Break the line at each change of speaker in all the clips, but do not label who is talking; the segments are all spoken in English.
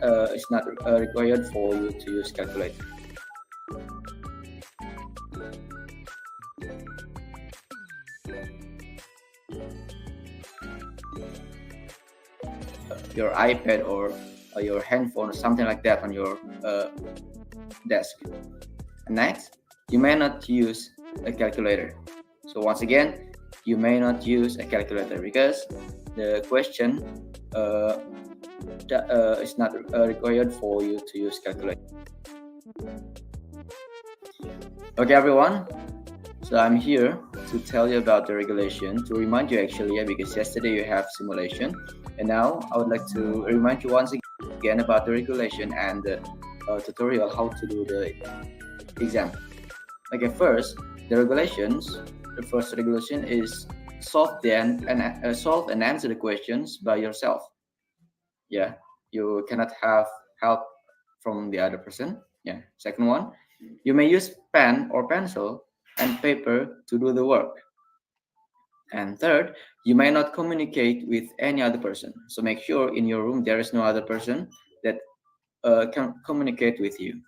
uh, it's not required for you to use calculator. Your iPad or your handphone or something like that on your desk. Next, you may not use a calculator. So once again, you may not use a calculator because the question is not required for you to use calculator. Okay, everyone. So I'm here to tell you about the regulation, to remind you actually, because yesterday you have simulation, and now I would like to remind you once again about the regulation and the tutorial how to do the exam. Okay, first, the regulations the first regulation is solve and answer the questions by yourself. Yeah, you cannot have help from the other person. Yeah. Second one, you may use pen or pencil and paper to do the work. And third, you may not communicate with any other person. So make sure in your room there is no other person that can communicate with you.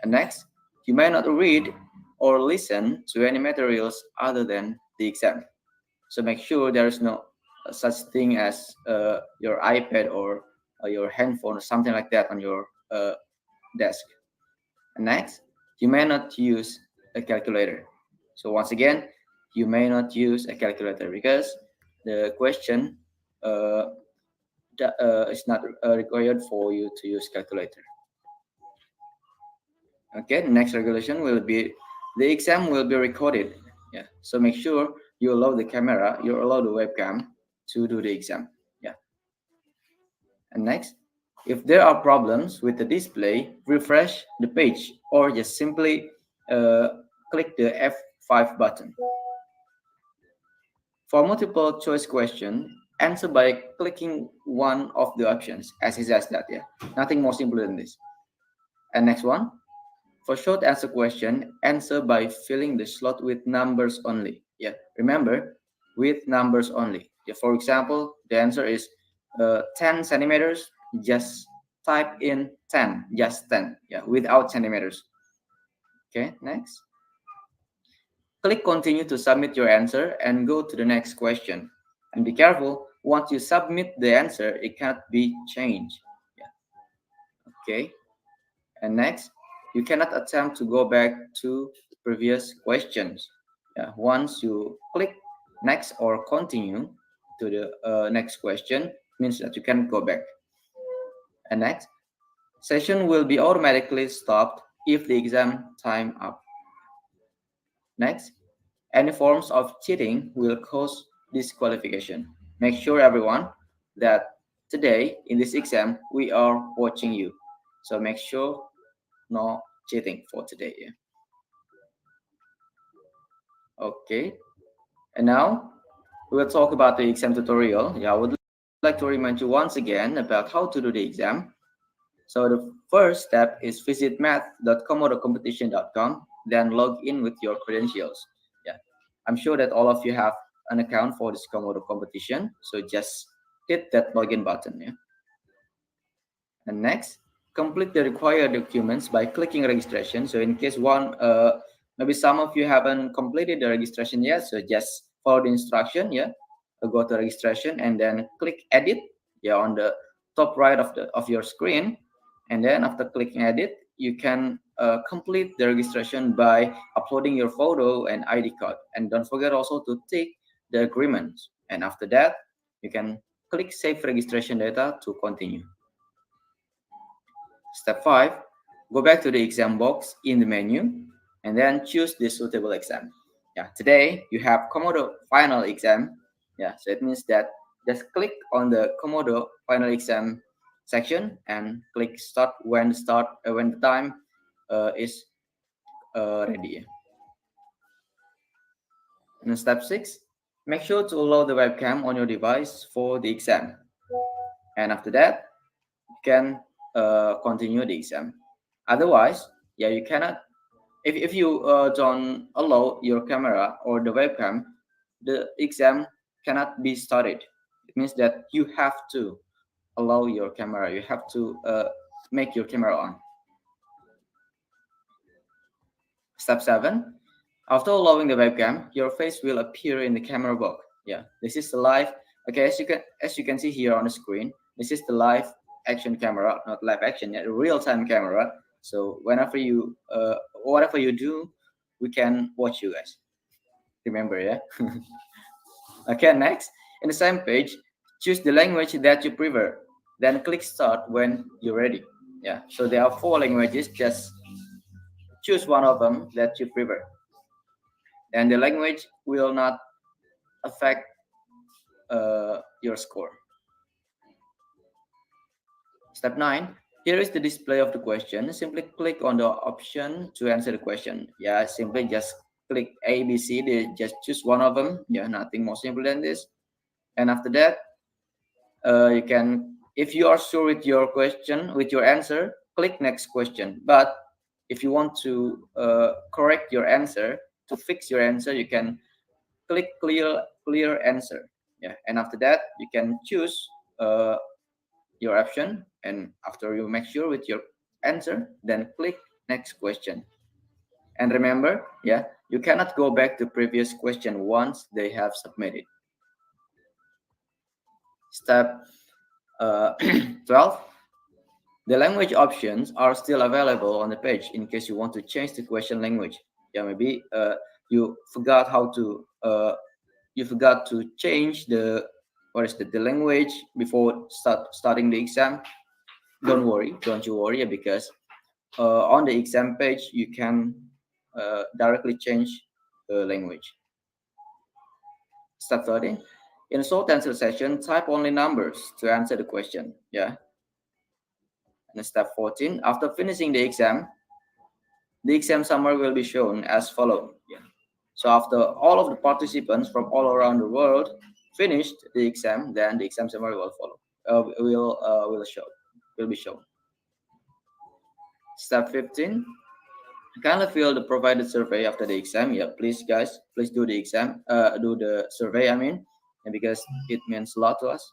And next, you may not read or listen to any materials other than the exam. So make sure there is no such thing as your iPad or your handphone or something like that on your desk. And next, you may not use a calculator. So once again, you may not use a calculator because the question uh, is not required for you to use calculator. Okay, the next regulation will be the exam will be recorded. Yeah, so make sure you allow the camera, you allow the webcam to do the exam. Yeah, and next, if there are problems with the display, refresh the page or just simply uh, click the F5 button. For multiple choice question, answer by clicking one of the options as it says that. Yeah, nothing more simple than this. And next one, for short answer question, answer by filling the slot with numbers only. Yeah, remember, with numbers only. Yeah, for example, the answer is 10 centimeters. Just type in 10, just 10. Yeah, without centimeters. Okay, next. Click continue to submit your answer and go to the next question. And be careful, once you submit the answer, it cannot be changed. Yeah, okay. And next, you cannot attempt to go back to previous questions. Yeah, once you click next or continue to the next question, means that you can go back. And next, session will be automatically stopped if the exam time up. Next, any forms of cheating will cause disqualification. Make sure everyone that today in this exam we are watching you. So make sure no cheating for today. Yeah. Okay. And now we will talk about the exam tutorial. Yeah, I would like to remind you once again about how to do the exam. So the first step is visit math.komodocompetition.com, then log in with your credentials. Yeah, I'm sure that all of you have an account for this Komodo competition. So just hit that login button. Yeah. And next, complete the required documents by clicking registration. So in case maybe some of you haven't completed the registration yet, so just follow the instruction. Yeah, go to registration and then click edit. Yeah, on the top right of your screen, and then after clicking edit, you can complete the registration by uploading your photo and ID card. And don't forget also to tick the agreement. And after that, you can click save registration data to continue. Step 5, go back to the exam box in the menu and then choose the suitable exam. Yeah, today you have Komodo final exam. Yeah, so it means that just click on the Komodo final exam section and click start when the time is ready. And step 6, make sure to allow the webcam on your device for the exam. And after that, you can continue the exam. Otherwise, yeah, you cannot. If you don't allow your camera or the webcam, the exam cannot be started. It means that you have to allow your camera. You have to make your camera on. Step 7. After allowing the webcam, your face will appear in the camera box. Yeah, this is the live. Okay, as you can see here on the screen, this is the live action camera, not live action, yet real time camera. So whenever you whatever you do, we can watch you guys. Remember, yeah. Okay, next in the same page, choose the language that you prefer. Then click start when you're ready. Yeah. So there are 4 languages. Just choose one of them that you prefer, and the language will not affect your score. Step 9. Here is the display of the question. Simply click on the option to answer the question. Yeah, simply just click A, B, C. They just choose one of them. Yeah, nothing more simple than this. And after that, you can, if you are sure with your question, with your answer, click next question. But if you want to correct your answer, to fix your answer, you can click clear answer. Yeah, and after that, you can choose your option. And after you make sure with your answer, then click next question. And remember, yeah, you cannot go back to previous question once they have submitted. Step 12. The language options are still available on the page in case you want to change the question language. Yeah, maybe you forgot how to you forgot to change the, what is the language before starting the exam. Don't worry, don't you worry, because on the exam page you can directly change the language. Step 13. In a short answer session, type only numbers to answer the question. Yeah. And step 14. After finishing the exam summary will be shown as follows. Yeah. So after all of the participants from all around the world finished the exam, then the exam summary will follow. Will be shown. Step 15. Kindly fill the provided survey after the exam. Yeah, please guys, please do the exam. Do the survey. I mean, and because it means a lot to us.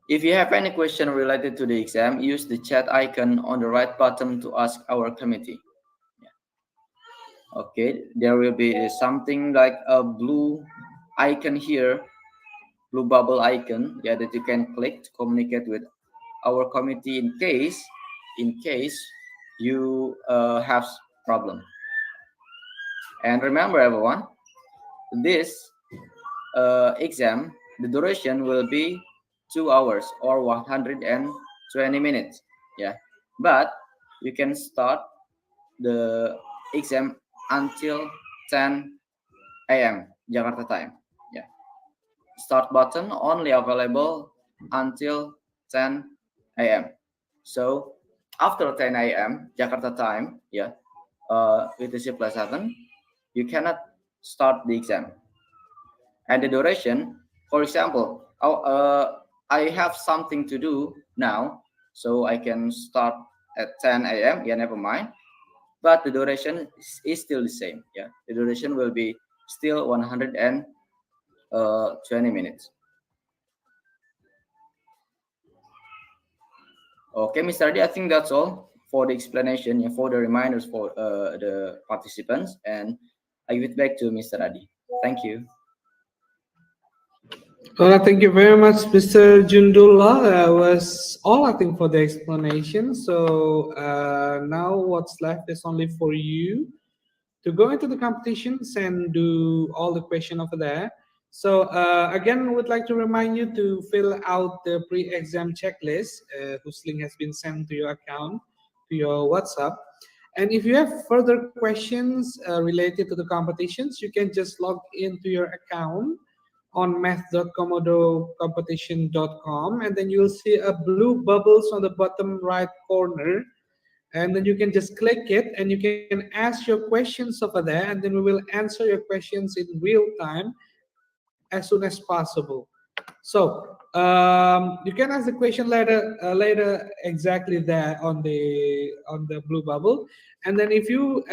If you have any question related to the exam, use the chat icon on the right bottom to ask our committee. Okay, there will be something like a blue icon here, blue bubble icon, yeah, that you can click to communicate with our committee in case you have problem. And remember, everyone, this exam, the duration will be 2 hours or 120 minutes. Yeah, but you can start the exam until 10 a.m. Jakarta time. Yeah, start button only available until 10 a.m. So after 10 a.m. Jakarta time, yeah, UTC plus 7, you cannot start the exam. And the duration, for example, I have something to do now, so I can start at 10 a.m. Yeah, never mind. But the duration is still the same. Yeah, the duration will be still 120 minutes. Okay, Mr. D, I think that's all for the explanation and for the reminders for the participants. And I give it back to Mr. Adi. Thank you.
Thank you very much, Mr. Jundullah. That was all, I think, for the explanation. So now what's left is only for you to go into the competitions and do all the question over there. So again, would like to remind you to fill out the pre-exam checklist, whose link has been sent to your account, to your WhatsApp. And if you have further questions related to the competitions, you can just log into your account on math.komodocompetition.com, and then you'll see a blue bubbles on the bottom right corner, and then you can just click it and you can ask your questions over there, and then we will answer your questions in real time as soon as possible. So you can ask the question later exactly there on the blue bubble. And then if you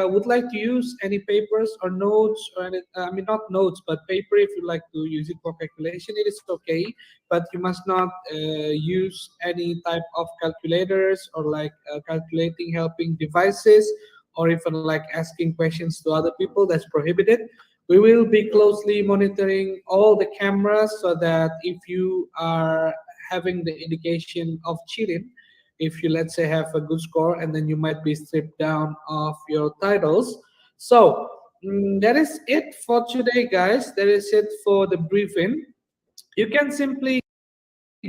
would like to use any papers or notes or any, I mean not notes but paper, if you like to use it for calculation, it is okay. But you must not use any type of calculators or like calculating helping devices, or even like asking questions to other people. That's prohibited. We will be closely monitoring all the cameras so that if you are having the indication of cheating, if you let's say have a good score, and then you might be stripped down of your titles. So that is it for today, guys. That is it for the briefing. You can simply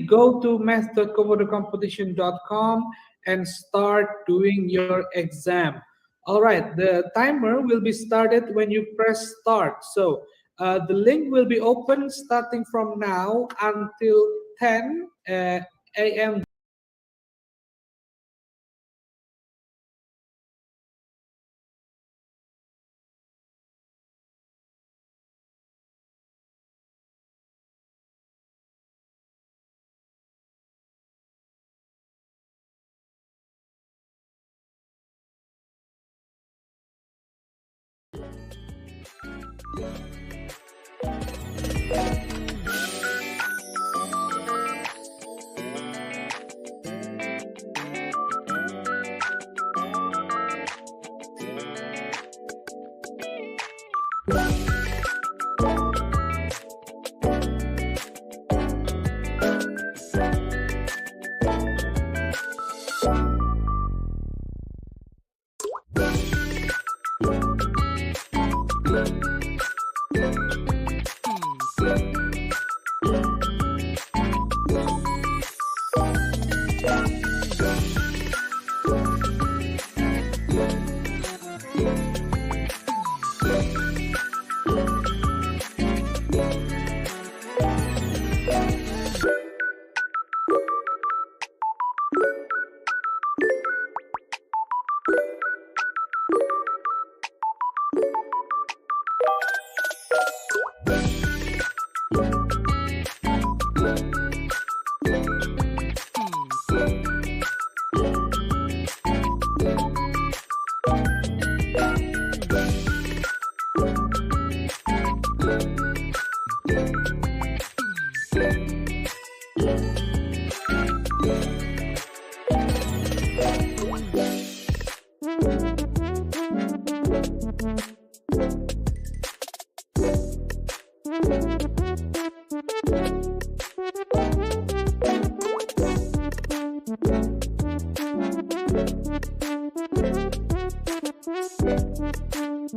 go to math.komodocompetition.com and start doing your exam. All right, the timer will be started when you press start. So the link will be open starting from now until 10 a.m.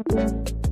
Thank you.